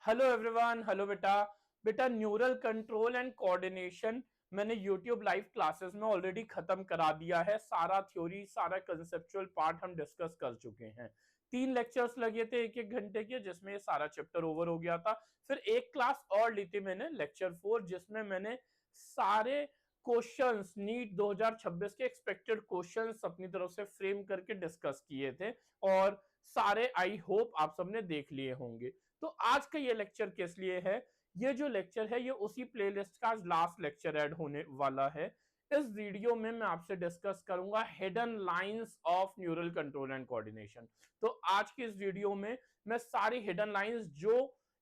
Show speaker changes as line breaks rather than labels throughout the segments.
Hello everyone, hello बेटा। बेटा neural control and coordination मैंने यूट्यूब लाइव क्लासेस में ऑलरेडी खत्म करा दिया है। सारा थ्योरी, सारा कंसेप्चुअल पार्ट हम डिस्कस कर चुके हैं। 3 लेक्चर्स लगे थे 1-1 घंटे के, जिसमें ये सारा चैप्टर ओवर हो गया था। फिर एक क्लास और ली थी मैंने, लेक्चर 4, जिसमें मैंने सारे क्वेश्चंस नीट 2026 के एक्सपेक्टेड क्वेश्चंस अपनी तरफ से फ्रेम करके डिस्कस किए थे, और सारे आई होप आप सबने देख लिए होंगे। तो आज का ये लेक्चर किस लिए है? ये जो लेक्चर है ये उसी प्लेलिस्ट का लास्ट लेक्चर ऐड होने वाला है। इस वीडियो में मैं आपसे डिस्कस करूंगा hidden lines of neural control and coordination. तो आज की इस वीडियो में मैं सारी हिडन लाइंस जो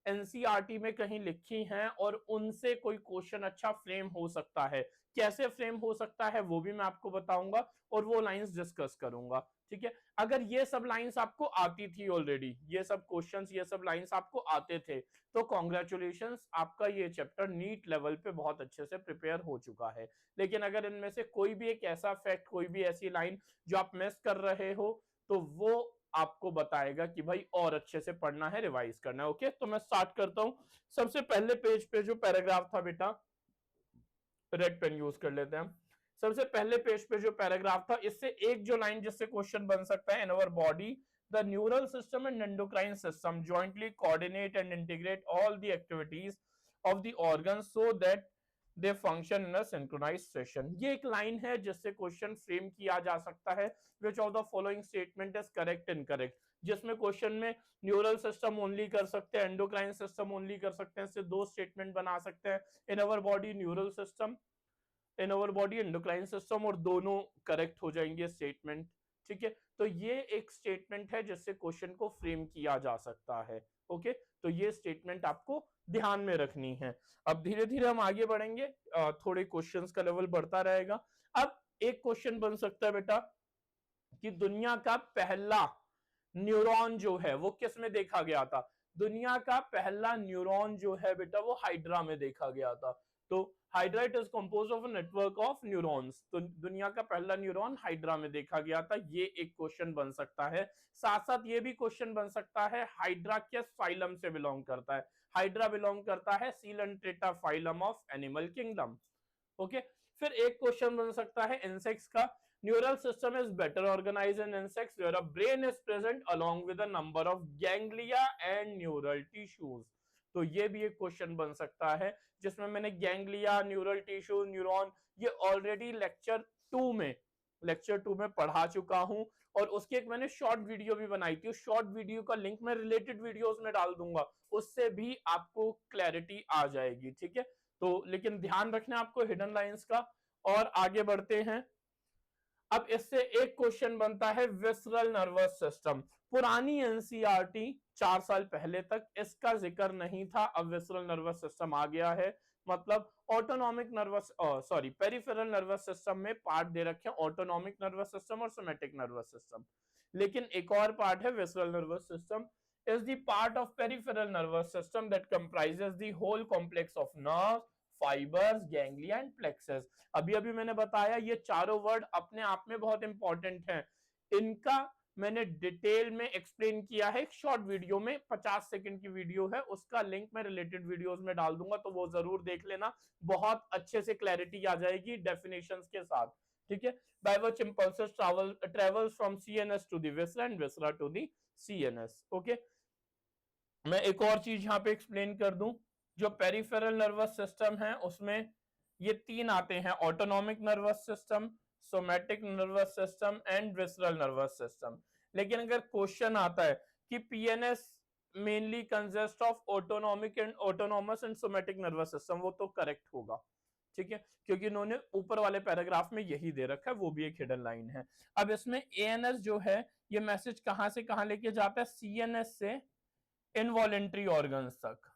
एनसीईआरटी में कहीं लिखी हैं और उनसे कोई क्वेश्चन अच्छा फ्रेम हो सकता है, कैसे फ्रेम हो सकता है वो भी मैं आपको बताऊंगा और वो लाइंस डिस्कस करूंगा। ठीक है, अगर ये सब लाइंस आपको आती थी ऑलरेडी, ये सब क्वेश्चंस, ये सब लाइंस आपको आते थे, तो कॉन्ग्रेचुलेशंस, आपका ये चैप्टर नीट लेवल पे बहुत अच्छे से प्रिपेयर हो चुका है। लेकिन अगर इनमें से कोई भी एक ऐसा फैक्ट, कोई भी ऐसी लाइन जो आप मिस कर रहे हो, तो वो आपको बताएगा कि भाई और अच्छे से पढ़ना है, रिवाइज करना है। ओके, तो मैं स्टार्ट करता हूं। सबसे पहले पेज पे जो पैराग्राफ था बेटा, रेड पेन यूज कर लेते हैं हम। सबसे पहले पेज पे जो पैराग्राफ था, इससे एक जो लाइन जिससे क्वेश्चन बन सकता है, in our body the neural system and endocrine system jointly coordinate and integrate all the activities of the organ so that they function in a synchronisation. ये एक लाइन है जिससे क्वेश्चन फ्रेम किया जा सकता है। Which of the following statement is correct in correct, जिसमें question में न्यूरल सिस्टम ओनली कर सकते हैं, एंडोक्राइन सिस्टम ओनली कर सकते हैं, इससे 2 स्टेटमेंट बना सकते हैं, in our body neural system, in our body endocrine system, और दोनों करेक्ट हो जाएंगे स्टेटमेंट। ठीक है, तो ये एक स्टेटमेंट है जिससे क्वेश्चन को फ्रेम किया जा सकता है। ओके, तो ये स्टेटमेंट आपको ध्यान में रखनी है। अब धीरे धीरे हम आगे बढ़ेंगे, थोड़े क्वेश्चंस का लेवल बढ़ता रहेगा। अब एक क्वेश्चन बन सकता है बेटा कि दुनिया का पहला न्यूरॉन जो है वो किस में देखा गया था? दुनिया का पहला न्यूरॉन जो है बेटा वो हाइड्रा में देखा गया था। तो hydra it is compose of a network of neurons. तो दुनिया का पहला न्यूरॉन हाइड्रा में देखा गया था, ये एक क्वेश्चन बन सकता है। साथ साथ ये भी क्वेश्चन बन सकता है हाइड्रा किस फाइलम से बिलोंग करता है? हाइड्रा बिलोंग करता है coelenterata phylum of animal kingdom. Okay, फिर एक क्वेश्चन बन सकता है इंसेक्ट्स का। Neural system is better organized in insects where a brain is present along with a number of ganglia and neural tissues. तो ये भी एक क्वेश्चन बन सकता है, जिसमें मैंने गैंग्लिया, न्यूरल टिश्यू, न्यूरॉन, ये ऑलरेडी लेक्चर 2 में पढ़ा चुका हूं, और उसकी एक मैंने शॉर्ट वीडियो भी बनाई थी। उस शॉर्ट वीडियो का लिंक मैं रिलेटेड वीडियोस में डाल दूंगा, उससे भी आपको क्लैरिटी आ जाएगी। ठीक है, तो लेकिन ध्यान रखना आपको हिडन लाइंस का। और आगे बढ़ते हैं। अब इससे एक क्वेश्चन बनता है विसरल नर्वस सिस्टम। पुरानी एनसीईआरटी 4 साल पहले तक इसका जिक्र नहीं था, अब विसरल नर्वस सिस्टम आ गया है। मतलब autonomic nervous sorry peripheral nervous system में पार्ट दे रखे हैं, ऑटोनॉमिक नर्वस सिस्टम और सोमैटिक नर्वस सिस्टम। लेकिन एक और पार्ट है visceral nervous system, is the part of peripheral nervous system that comprises the whole complex of nerves, fibres, ganglia and plexus. अभी अभी मैंने बताया ये चारों वर्ड अपने आप में बहुत इंपॉर्टेंट हैं। इनका मैंने डिटेल में एक्सप्लेन किया है एक शॉर्ट वीडियो में, 50 सेकंड की वीडियो है, उसका लिंक मैं रिलेटेड वीडियोस में डाल दूंगा, तो वो जरूर देख लेना, बहुत अच्छे से क्लैरिटी आ जाएगी डेफिनेशंस के साथ। ठीक है, by which impulses travels from CNS to the viscera and viscera to the CNS। Okay, मैं एक और चीज यहां पे एक्सप्लेन कर दूं। जो पेरिफेरल नर्वस सिस्टम है उसमें ये 3 आते हैं, autonomic nervous system, somatic nervous system and visceral nervous system. लेकिन अगर क्वेश्चन आता है कि PNS mainly consist of autonomic and autonomous and somatic nervous system, वो तो करेक्ट होगा। ठीक है, क्योंकि इन्होंने ऊपर वाले पैराग्राफ में यही दे रखा है, वो भी एक हिडन लाइन है। अब इसमें एएनएस जो है ये मैसेज कहां से कहां लेके जाता है? सीएनएस से इनवॉलेंट्री ऑर्गन्स तक।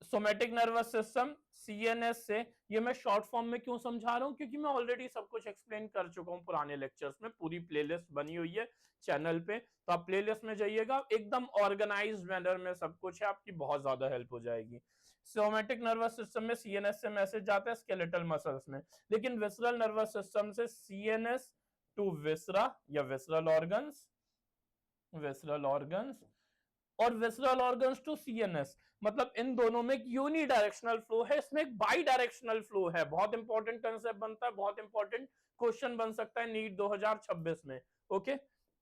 सोमैटिक नर्वस सिस्टम सीएनएस से, ये मैं शॉर्ट फॉर्म में क्यों समझा रहा हूं? क्योंकि मैं ऑलरेडी सब कुछ एक्सप्लेन कर चुका हूं पुराने लेक्चर्स में, पूरी प्लेलिस्ट बनी हुई है चैनल पे, तो आप प्लेलिस्ट में जाइएगा, एकदम ऑर्गेनाइज्ड मैनर में सब कुछ है, आपकी बहुत ज्यादा हेल्प हो जाएगी। सोमैटिक नर्वस सिस्टम में सीएनएस से मैसेज जाता है स्केलेटल मसल्स में, लेकिन विसरल नर्वस सिस्टम से सीएनएस टू विसरा या विसरल ऑर्गन्स और विसरल ऑर्गन्स टू सीएनएस, मतलब इन दोनों में एक यूनिडायरेक्शनल फ्लो है, इसमें एक बाई डायरेक्शनल फ्लो है। बहुत इंपॉर्टेंट कंसेप्ट बनता है, बहुत इंपॉर्टेंट क्वेश्चन बन सकता है नीट 2026 में। ओके,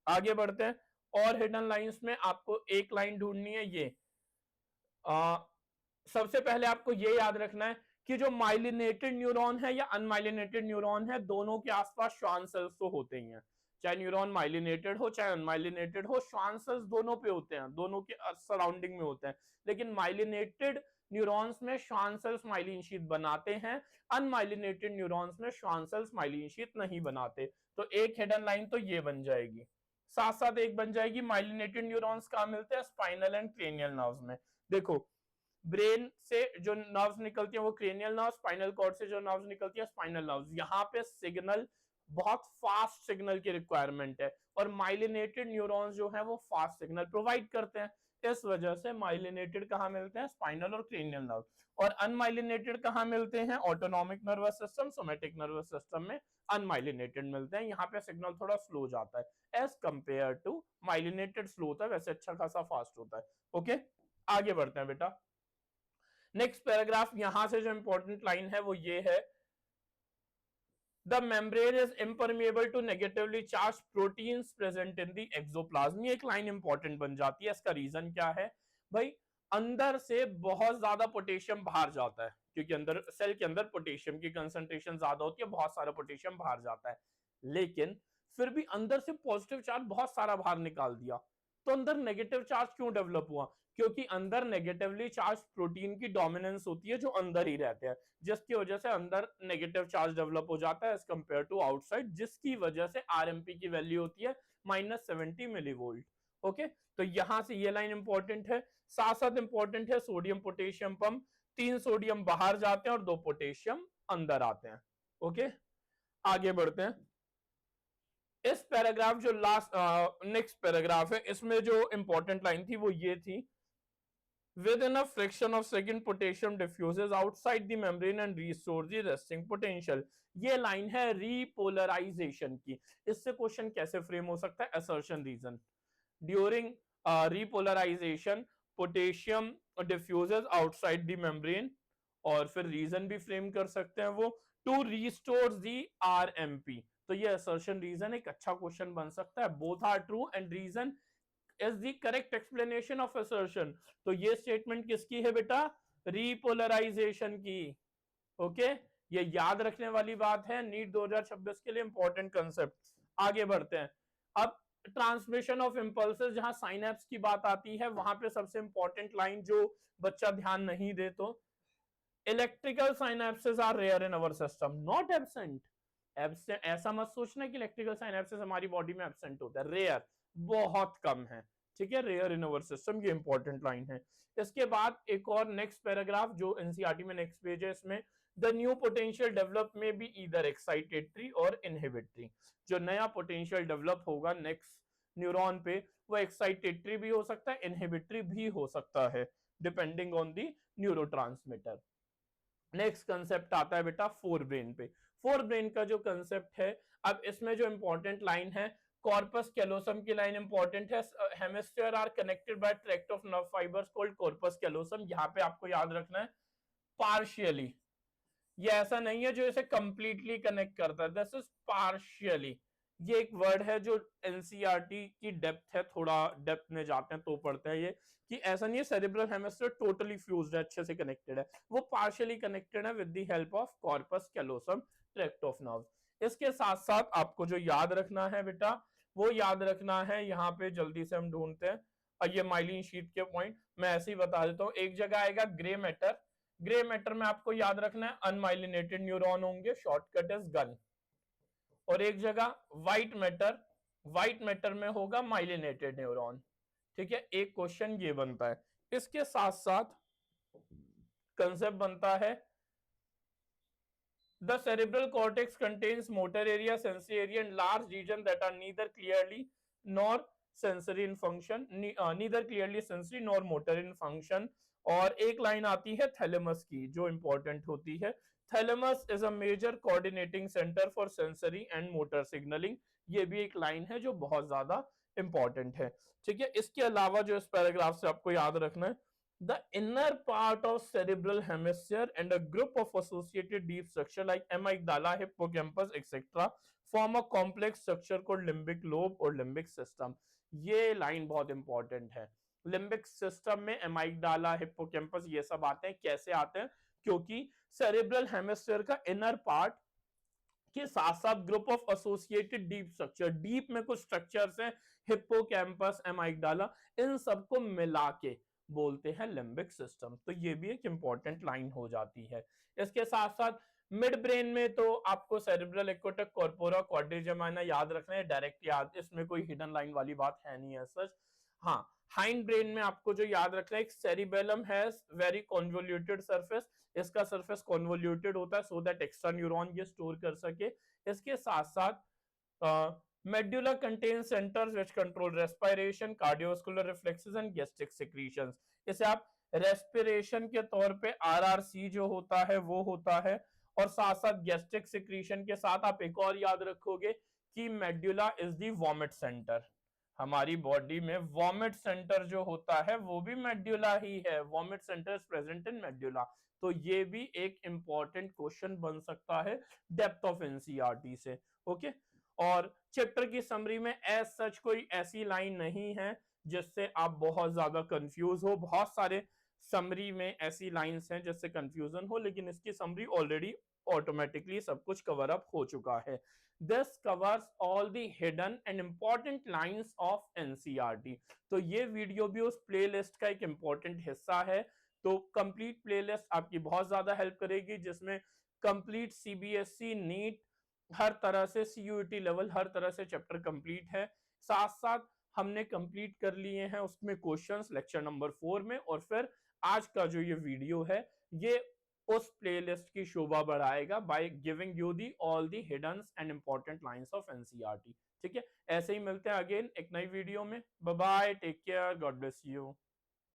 आगे बढ़ते हैं। और हिडन लाइंस में आपको एक लाइन ढूंढनी है, ये सबसे पहले आपको ये याद रखना है कि जो माइलिनेटेड न्यूरॉन है या अनमाइलिनेटेड न्यूरॉन है, दोनों के आसपास श्वान सेल्स तो होते ही हैं। चाहे न्यूरॉन माइलिनेटेड हो चाहे अनमाइलिनेटेड हो, श्वान सेल्स दोनों पे होते हैं, दोनों के सराउंडिंग में होते हैं। लेकिन माइलिनेटेड न्यूरॉन्स में श्वान सेल्स माइलिन शीथ बनाते हैं, अनमाइलिनेटेड न्यूरॉन्स में श्वान सेल्स माइलिन शीथ नहीं बनाते। तो एक हिडन लाइन तो ये बन जाएगी। साथ साथ एक बन जाएगी माइलिनेटेड न्यूरॉन्स कहां मिलते हैं? स्पाइनल एंड क्रेनियल नर्व्स में। देखो, ब्रेन से जो नर्व्स निकलती हैं वो क्रेनियल नर्व, स्पाइनल कॉर्ड से जो नर्व्स निकलती है स्पाइनल नर्व्स। यहाँ पे सिग्नल, बहुत फास्ट सिग्नल की रिक्वायरमेंट है, और माइलिनेटेड न्यूरॉन्स जो है वो फास्ट सिग्नल प्रोवाइड करते हैं। इस वजह से माइलिनेटेड कहाँ मिलते हैं? स्पाइनल और क्रेनियल नर्व। और अनमाइलिनेटेड कहाँ मिलते हैं? Autonomic nervous system, somatic nervous system में अनमाइलिनेटेड मिलते हैं। यहाँ पे सिग्नल थोड़ा स्लो जाता है as compared to myelinated. Slow होता है, वैसे अच्छा खासा फास्ट होता है। ओके, आगे बढ़ते हैं बेटा। नेक्स्ट पैराग्राफ, यहां से जो इंपॉर्टेंट लाइन है वो ये है, the membrane is impermeable to negatively charge proteins present in the axoplasm. ये एक लाइन इंपॉर्टेंट बन जाती है। इसका रीजन क्या है भाई? अंदर से बहुत ज्यादा पोटेशियम बाहर जाता है, क्योंकि अंदर सेल के अंदर पोटेशियम की कंसंट्रेशन ज्यादा होती है, बहुत सारा पोटेशियम बाहर जाता है। लेकिन फिर भी अंदर से पॉजिटिव चार्ज बहुत सारा बाहर निकाल दिया, तो अंदर नेगेटिव चार्ज क्यों डेवलप हुआ? क्योंकि अंदर नेगेटिवली चार्ज प्रोटीन की डोमिनेंस होती है जो अंदर ही रहते हैं, जिसकी वजह से अंदर नेगेटिव चार्ज डेवलप हो जाता है एज कंपेयर टू आउटसाइड, जिसकी वजह से आरएमपी की वैल्यू होती है -70 मिलीवोल्ट। ओके, तो यहां से ये लाइन इंपॉर्टेंट है। साथ साथ इंपॉर्टेंट है सोडियम पोटेशियम पंप, 3 सोडियम बाहर जाते हैं और 2 पोटेशियम अंदर आते हैं। ओके, आगे बढ़ते हैं। इस पैराग्राफ जो लास्ट नेक्स्ट पैराग्राफ है, इसमें जो इंपॉर्टेंट लाइन थी वो ये थी, within a fraction of second potassium diffuses outside the membrane and restores the resting potential। ये लाइन है रीपोलराइजेशन की। इससे क्वेश्चन कैसे फ्रेम हो सकता है? Assertion reason, during repolarization potassium diffuses outside the membrane, और फिर रीजन भी फ्रेम कर सकते हैं वो, टू रीस्टोर दी आरएमपी। तो ये असर्शन रीजन एक अच्छा क्वेश्चन बन सकता है। Both are true and reason is the correct explanation of assertion. तो ये स्टेटमेंट किसकी है बेटा? रीपोलराइजेशन की। ओके, ये याद रखने वाली बात है, नीट 2026 के लिए इंपॉर्टेंट कंसेप्ट। आगे बढ़ते हैं। अब ट्रांसमिशन ऑफ इंपल्सेस, जहां साइनेप्स की बात आती है, वहां पे सबसे इंपॉर्टेंट लाइन जो बच्चा ध्यान नहीं दे, तो electrical synapses are rare in our system, not absent. ऐसा मत सोचना कि इलेक्ट्रिकल साइनेप्सेस हमारी बॉडी में एब्सेंट होता है, रेयर, बहुत कम है। ठीक है, रेयर इन अवर सिस्टम, ये इंपॉर्टेंट लाइन है। इसके बाद एक और नेक्स्ट पैराग्राफ जो एनसीईआरटी में नेक्स्ट पेज है, इसमें द न्यू पोटेंशियल डेवलप में बी ईदर एक्साइटेटरी और इनहिबिटरी। जो नया पोटेंशियल डेवलप होगा नेक्स्ट न्यूरॉन पे, वो एक्साइटेटरी भी हो सकता है, इनहिबिटरी भी हो सकता है, depending on the neurotransmitter. Next concept आता है बेटा फोर ब्रेन पे। फोर ब्रेन का जो कंसेप्ट है, अब इसमें जो इंपॉर्टेंट लाइन है, कॉर्पस कैलोसम की लाइन इंपॉर्टेंट है। Hemisphere are connected by tract of nerve fibres called corpus callosum. यहाँ पे आपको याद रखना है पार्शियली, ये ऐसा नहीं है जो इसे कंप्लीटली कनेक्ट करता है, दिस इज पार्शियली। ये एक वर्ड है जो एनसीईआरटी की डेप्थ है, थोड़ा डेप्थ में जाते हैं तो पढ़ते हैं ये, कि ऐसा नहीं है सेरिब्रल हेमिस्फीयर टोटली फ्यूज्ड है, अच्छे से कनेक्टेड है, वो पार्शियली कनेक्टेड है with the help of corpus callosum tract of nerves. इसके साथ साथ आपको जो याद रखना है बेटा, वो याद रखना है, यहाँ पे जल्दी से हम ढूंढते हैं, और ये माइलिन शीट के पॉइंट मैं ऐसे ही बता देता हूँ। एक जगह आएगा ग्रे मैटर, ग्रे मैटर में आपको याद रखना है अनमाइलिनेटेड न्यूरॉन होंगे, शॉर्टकट इज गन। और एक जगह व्हाइट मैटर, व्हाइट मैटर में होगा माइलिनेटेड न्यूरॉन। ठीक है, एक क्वेश्चन ये बनता है। इसके साथ साथ कंसेप्ट बनता है, the cerebral cortex contains motor area, sensory area and large region that are neither clearly nor sensory in function, neither clearly sensory nor motor in function. और एक लाइन आती है थैलेमस की जो इंपॉर्टेंट होती है, thalamus is a major coordinating centre for sensory and motor signalling. ये भी एक लाइन है जो बहुत ज्यादा इंपॉर्टेंट है। ठीक है, इसके अलावा जो इस पैराग्राफ से आपको याद रखना है, the inner part of cerebral hemisphere and a group of associated deep structure like amygdala, hippocampus, etc. form a complex structure called limbic lobe और limbic system। ये लाइन बहुत इंपॉर्टेंट है। लिम्बिक सिस्टम में एमाइगडाला, हिप्पोकैम्पस ये सब आते हैं। कैसे आते हैं? क्योंकि सेरेब्रल हेमिस्फीयर का इनर पार्ट के साथ साथ group of associated deep structure, deep में कुछ स्ट्रक्चर्स हैं, हिप्पोकैम्पस, एमाइगडाला, इन सबको मिला के बोलते हैं लिम्बिक सिस्टम। तो ये भी एक इंपॉर्टेंट लाइन हो जाती है। इसके साथ साथ मिड ब्रेन में तो आपको सेरेब्रल एक्वाटिक कॉर्पोरा क्वाड्रिजेमाइना याद रखना है, डायरेक्ट याद, इसमें कोई हिडन लाइन वाली बात है नहीं है सच। हाँ, हाइंड ब्रेन में आपको जो याद रखना है, एक cerebellum has very convoluted surface, इसका सरफेस कॉन्वोल्यूटेड होता है सो दैट एक्स्ट्रा न्यूरॉन ये स्टोर कर सके। इसके साथ साथ medulla contains centres which control respiration, cardiovascular reflexes and gastric secretions. इसे आप रेस्पिरेशन के तौर पे आरआरसी जो होता है वो होता है, और साथ साथ गैस्ट्रिक सिक्रीशन के साथ आप एक और याद रखोगे कि medulla is the vomit centre. हमारी बॉडी में वॉमिट सेंटर जो होता है वो भी मेडुला ही है, vomit centre is present in medulla. तो ये भी एक इंपॉर्टेंट क्वेश्चन बन सकता है डेप्थ ऑफ एनसीईआरटी से। ओके, और चैप्टर की समरी में एज सच कोई ऐसी लाइन नहीं है जिससे आप बहुत ज्यादा कंफ्यूज हो। बहुत सारे समरी में ऐसी लाइंस हैं जिससे कंफ्यूजन हो, लेकिन इसकी समरी ऑलरेडी ऑटोमेटिकली सब कुछ कवर अप हो चुका है। This covers all the hidden and important lines of NCERT. तो ये वीडियो भी उस प्लेलिस्ट का एक इंपॉर्टेंट हिस्सा है। तो कंप्लीट प्लेलिस्ट आपकी बहुत ज्यादा हेल्प करेगी, जिसमें कंप्लीट सीबीएसई, नीट, हर तरह से सीयूईटी लेवल, हर तरह से चैप्टर कंप्लीट है। साथ साथ हमने कंप्लीट कर लिए हैं उसमें क्वेश्चंस लेक्चर नंबर 4 में, और फिर आज का जो ये वीडियो है ये उस प्लेलिस्ट की शोभा बढ़ाएगा by giving you the all the hidden and important lines of NCERT. ठीक है, ऐसे ही मिलते हैं अगेन एक नई वीडियो में। Bye bye, take care, God bless you.